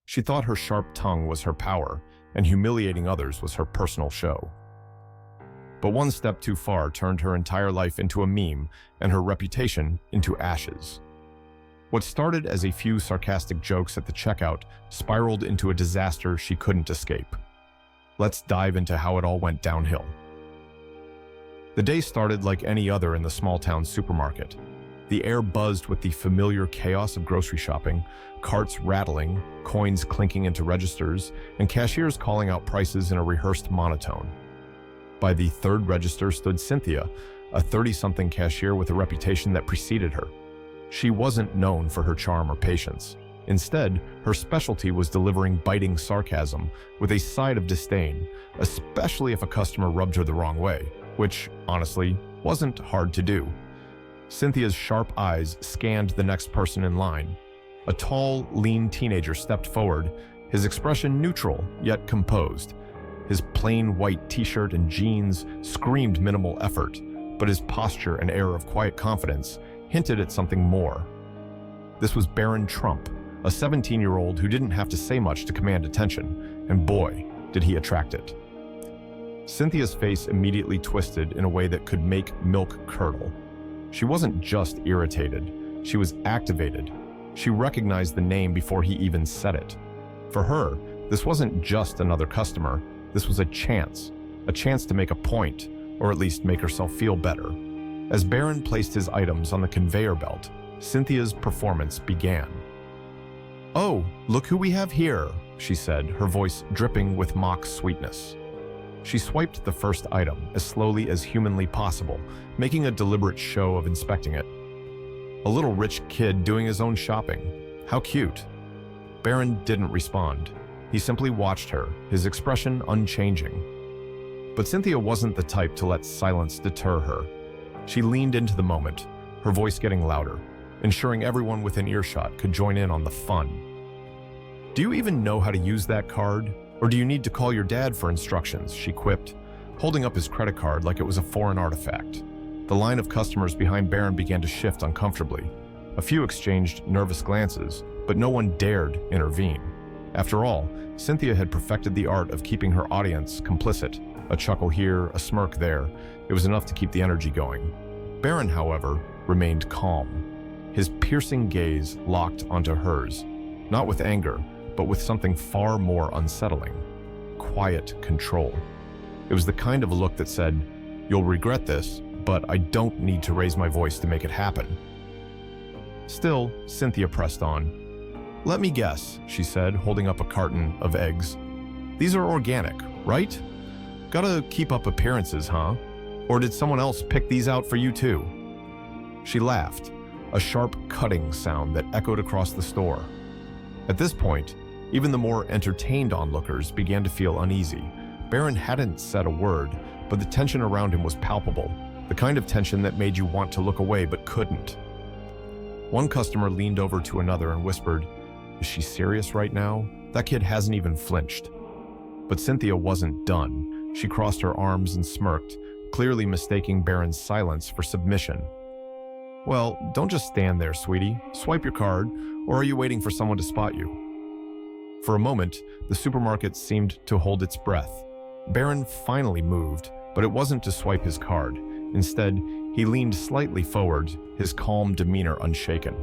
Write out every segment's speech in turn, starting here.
She thought her sharp tongue was her power, and humiliating others was her personal show. But one step too far turned her entire life into a meme and her reputation into ashes. What started as a few sarcastic jokes at the checkout spiraled into a disaster she couldn't escape. Let's dive into how it all went downhill. The day started like any other in the small-town supermarket. The air buzzed with the familiar chaos of grocery shopping, carts rattling, coins clinking into registers, and cashiers calling out prices in a rehearsed monotone. By the third register stood Cynthia, a 30-something cashier with a reputation that preceded her. She wasn't known for her charm or patience. Instead, her specialty was delivering biting sarcasm with a side of disdain, especially if a customer rubbed her the wrong way, which, honestly, wasn't hard to do. Cynthia's sharp eyes scanned the next person in line. A tall, lean teenager stepped forward, his expression neutral yet composed. His plain white t-shirt and jeans screamed minimal effort, but his posture and air of quiet confidence hinted at something more. This was Barron Trump, a 17-year-old who didn't have to say much to command attention, and boy, did he attract it. Cynthia's face immediately twisted in a way that could make milk curdle. She wasn't just irritated, she was activated. She recognized the name before he even said it. For her, this wasn't just another customer, this was a chance to make a point, or at least make herself feel better. As Barron placed his items on the conveyor belt, Cynthia's performance began. "Oh, look who we have here," she said, her voice dripping with mock sweetness. She swiped the first item as slowly as humanly possible, making a deliberate show of inspecting it. A little rich kid doing his own shopping. How cute. Barron didn't respond. He simply watched her, his expression unchanging. But Cynthia wasn't the type to let silence deter her. She leaned into the moment, her voice getting louder, ensuring everyone within earshot could join in on the fun. "Do you even know how to use that card? Or do you need to call your dad for instructions?" she quipped, holding up his credit card like it was a foreign artifact. The line of customers behind Barron began to shift uncomfortably. A few exchanged nervous glances, but no one dared intervene. After all, Cynthia had perfected the art of keeping her audience complicit. A chuckle here, a smirk there. It was enough to keep the energy going. Barron, however, remained calm. His piercing gaze locked onto hers, not with anger, but with something far more unsettling. Quiet control. It was the kind of a look that said, "You'll regret this, but I don't need to raise my voice to make it happen." Still, Cynthia pressed on. "Let me guess," she said, holding up a carton of eggs. "These are organic, right? Gotta keep up appearances, huh? Or did someone else pick these out for you too?" She laughed, a sharp cutting sound that echoed across the store. At this point, even the more entertained onlookers began to feel uneasy. Barron hadn't said a word, but the tension around him was palpable, the kind of tension that made you want to look away but couldn't. One customer leaned over to another and whispered, "Is she serious right now? That kid hasn't even flinched." But Cynthia wasn't done. She crossed her arms and smirked, clearly mistaking Barron's silence for submission. "Well, don't just stand there, sweetie. Swipe your card, or are you waiting for someone to spot you?" For a moment, the supermarket seemed to hold its breath. Barron finally moved, but it wasn't to swipe his card. Instead, he leaned slightly forward, his calm demeanor unshaken.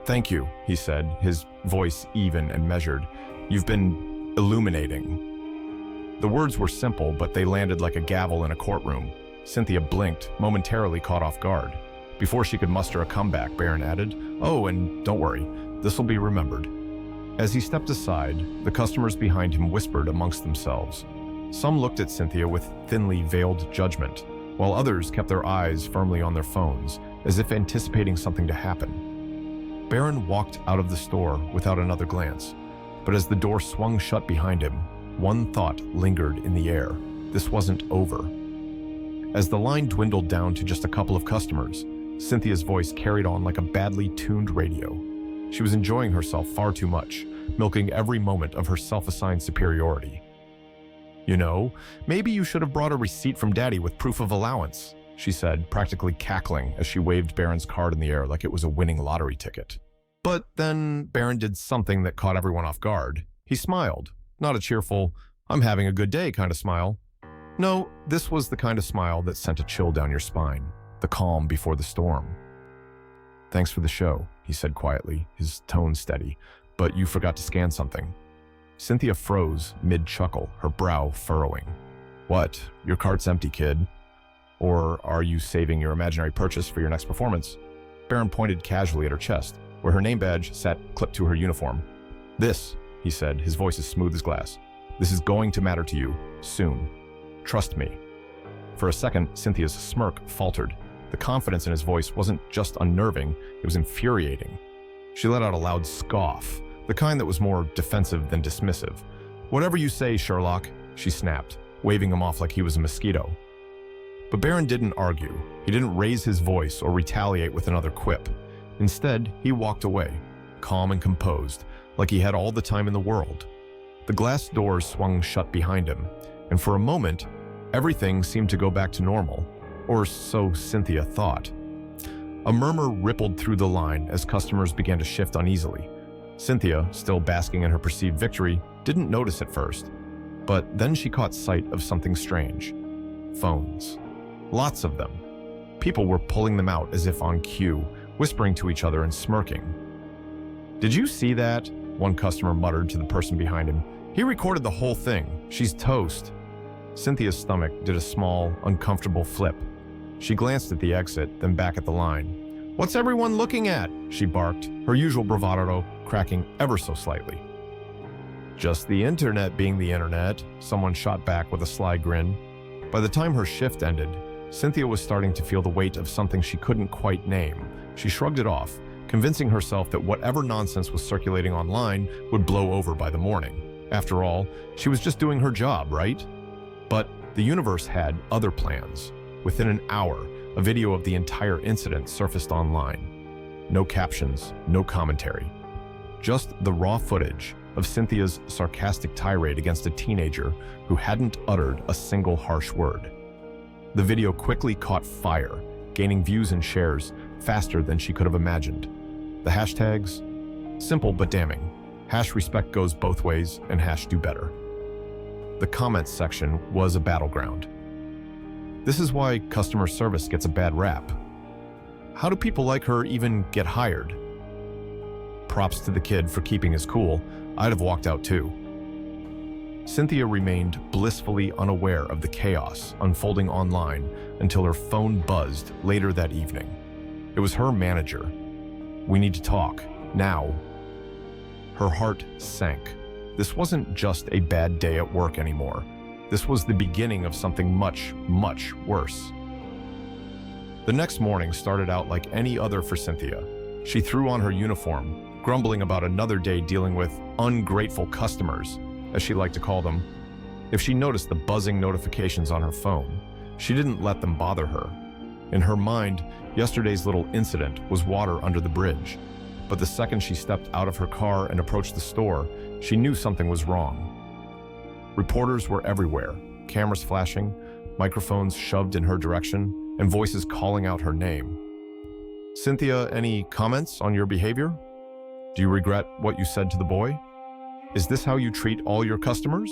"Thank you," he said, his voice even and measured. "You've been illuminating." The words were simple, but they landed like a gavel in a courtroom. Cynthia blinked, momentarily caught off guard. Before she could muster a comeback, Barron added, "Oh, and don't worry, this'll be remembered." As he stepped aside, the customers behind him whispered amongst themselves. Some looked at Cynthia with thinly veiled judgment, while others kept their eyes firmly on their phones, as if anticipating something to happen. Barron walked out of the store without another glance, but as the door swung shut behind him, one thought lingered in the air. This wasn't over. As the line dwindled down to just a couple of customers, Cynthia's voice carried on like a badly tuned radio. She was enjoying herself far too much, milking every moment of her self-assigned superiority. "You know, maybe you should have brought a receipt from Daddy with proof of allowance," she said, practically cackling as she waved Barron's card in the air like it was a winning lottery ticket. But then Barron did something that caught everyone off guard. He smiled, not a cheerful, "I'm having a good day" kind of smile. No, this was the kind of smile that sent a chill down your spine, the calm before the storm. "Thanks for the show," he said quietly, his tone steady, "but you forgot to scan something." Cynthia froze mid-chuckle, her brow furrowing. "What? Your cart's empty, kid. Or are you saving your imaginary purchase for your next performance?" Barron pointed casually at her chest, where her name badge sat clipped to her uniform. "This," he said, his voice as smooth as glass. "This is going to matter to you, soon. Trust me." For a second, Cynthia's smirk faltered. The confidence in his voice wasn't just unnerving, it was infuriating. She let out a loud scoff, the kind that was more defensive than dismissive. "Whatever you say, Sherlock," she snapped, waving him off like he was a mosquito. But Barron didn't argue. He didn't raise his voice or retaliate with another quip. Instead, he walked away, calm and composed, like he had all the time in the world. The glass doors swung shut behind him, and for a moment, everything seemed to go back to normal, or so Cynthia thought. A murmur rippled through the line as customers began to shift uneasily. Cynthia, still basking in her perceived victory, didn't notice at first. But then she caught sight of something strange. Phones. Lots of them. People were pulling them out as if on cue, whispering to each other and smirking. "Did you see that?" one customer muttered to the person behind him. "He recorded the whole thing. She's toast." Cynthia's stomach did a small, uncomfortable flip. She glanced at the exit, then back at the line. "What's everyone looking at?" she barked, her usual bravado cracking ever so slightly. "Just the internet being the internet," someone shot back with a sly grin. By the time her shift ended, Cynthia was starting to feel the weight of something she couldn't quite name. She shrugged it off, convincing herself that whatever nonsense was circulating online would blow over by the morning. After all, she was just doing her job, right? But the universe had other plans. Within an hour, a video of the entire incident surfaced online. No captions, no commentary. Just the raw footage of Cynthia's sarcastic tirade against a teenager who hadn't uttered a single harsh word. The video quickly caught fire, gaining views and shares faster than she could have imagined. The hashtags? Simple but damning. #respect goes both ways and #do better. The comments section was a battleground. This is why customer service gets a bad rap. How do people like her even get hired? Props to the kid for keeping his cool. I'd have walked out too. Cynthia remained blissfully unaware of the chaos unfolding online until her phone buzzed later that evening. It was her manager. "We need to talk, now." Her heart sank. This wasn't just a bad day at work anymore. This was the beginning of something much, much worse. The next morning started out like any other for Cynthia. She threw on her uniform, grumbling about another day dealing with ungrateful customers, as she liked to call them. If she noticed the buzzing notifications on her phone, she didn't let them bother her. In her mind, yesterday's little incident was water under the bridge. But the second she stepped out of her car and approached the store, she knew something was wrong. Reporters were everywhere, cameras flashing, microphones shoved in her direction, and voices calling out her name. "Cynthia, any comments on your behavior? Do you regret what you said to the boy? Is this how you treat all your customers?"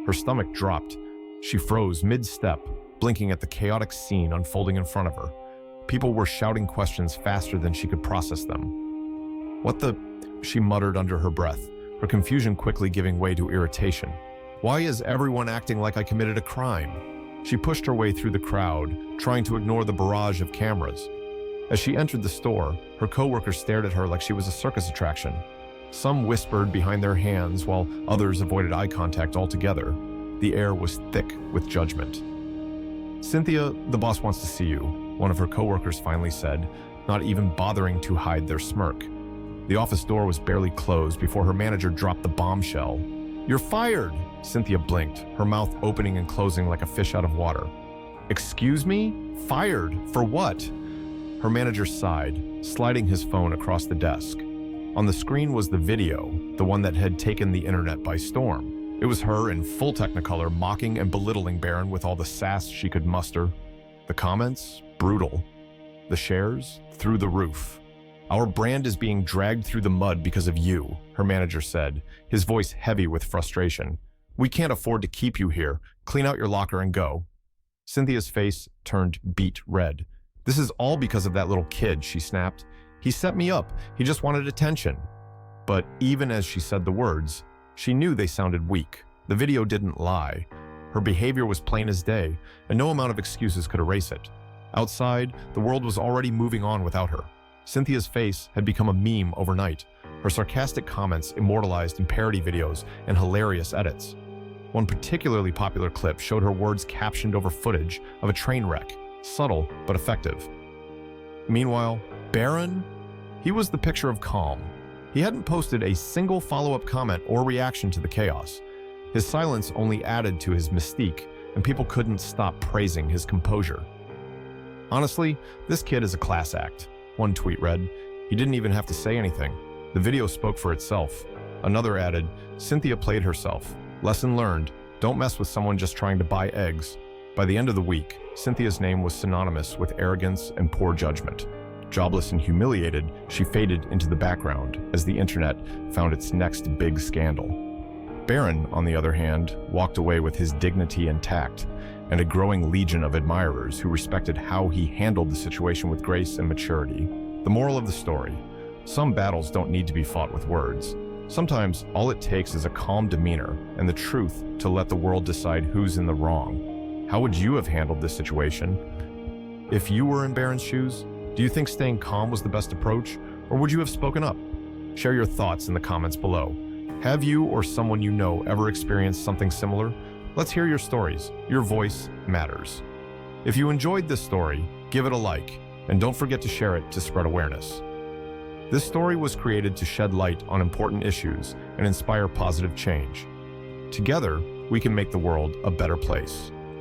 Her stomach dropped. She froze mid-step, blinking at the chaotic scene unfolding in front of her. People were shouting questions faster than she could process them. "What the?" she muttered under her breath, her confusion quickly giving way to irritation. "Why is everyone acting like I committed a crime?" She pushed her way through the crowd, trying to ignore the barrage of cameras. As she entered the store, her coworkers stared at her like she was a circus attraction. Some whispered behind their hands while others avoided eye contact altogether. The air was thick with judgment. "Cynthia, the boss wants to see you," one of her coworkers finally said, not even bothering to hide their smirk. The office door was barely closed before her manager dropped the bombshell. "You're fired!" Cynthia blinked, her mouth opening and closing like a fish out of water. "Excuse me? Fired? For what?" Her manager sighed, sliding his phone across the desk. On the screen was the video, the one that had taken the internet by storm. It was her in full Technicolor mocking and belittling Barron with all the sass she could muster. The comments? Brutal. The shares? Through the roof. "Our brand is being dragged through the mud because of you," her manager said, his voice heavy with frustration. "We can't afford to keep you here. Clean out your locker and go." Cynthia's face turned beet red. "This is all because of that little kid," she snapped. "He set me up. He just wanted attention." But even as she said the words, she knew they sounded weak. The video didn't lie. Her behavior was plain as day, and no amount of excuses could erase it. Outside, the world was already moving on without her. Cynthia's face had become a meme overnight, her sarcastic comments immortalized in parody videos and hilarious edits. One particularly popular clip showed her words captioned over footage of a train wreck, subtle but effective. Meanwhile, Barron, he was the picture of calm. He hadn't posted a single follow-up comment or reaction to the chaos. His silence only added to his mystique, and people couldn't stop praising his composure. "Honestly, this kid is a class act," one tweet read. "He didn't even have to say anything. The video spoke for itself." Another added, "Cynthia played herself. Lesson learned, don't mess with someone just trying to buy eggs." By the end of the week, Cynthia's name was synonymous with arrogance and poor judgment. Jobless and humiliated, she faded into the background as the internet found its next big scandal. Barron, on the other hand, walked away with his dignity intact and a growing legion of admirers who respected how he handled the situation with grace and maturity. The moral of the story: some battles don't need to be fought with words. Sometimes all it takes is a calm demeanor and the truth to let the world decide who's in the wrong. How would you have handled this situation? If you were in Barron's shoes, do you think staying calm was the best approach, or would you have spoken up? Share your thoughts in the comments below. Have you or someone you know ever experienced something similar? Let's hear your stories. Your voice matters. If you enjoyed this story, give it a like, and don't forget to share it to spread awareness. This story was created to shed light on important issues and inspire positive change. Together, we can make the world a better place.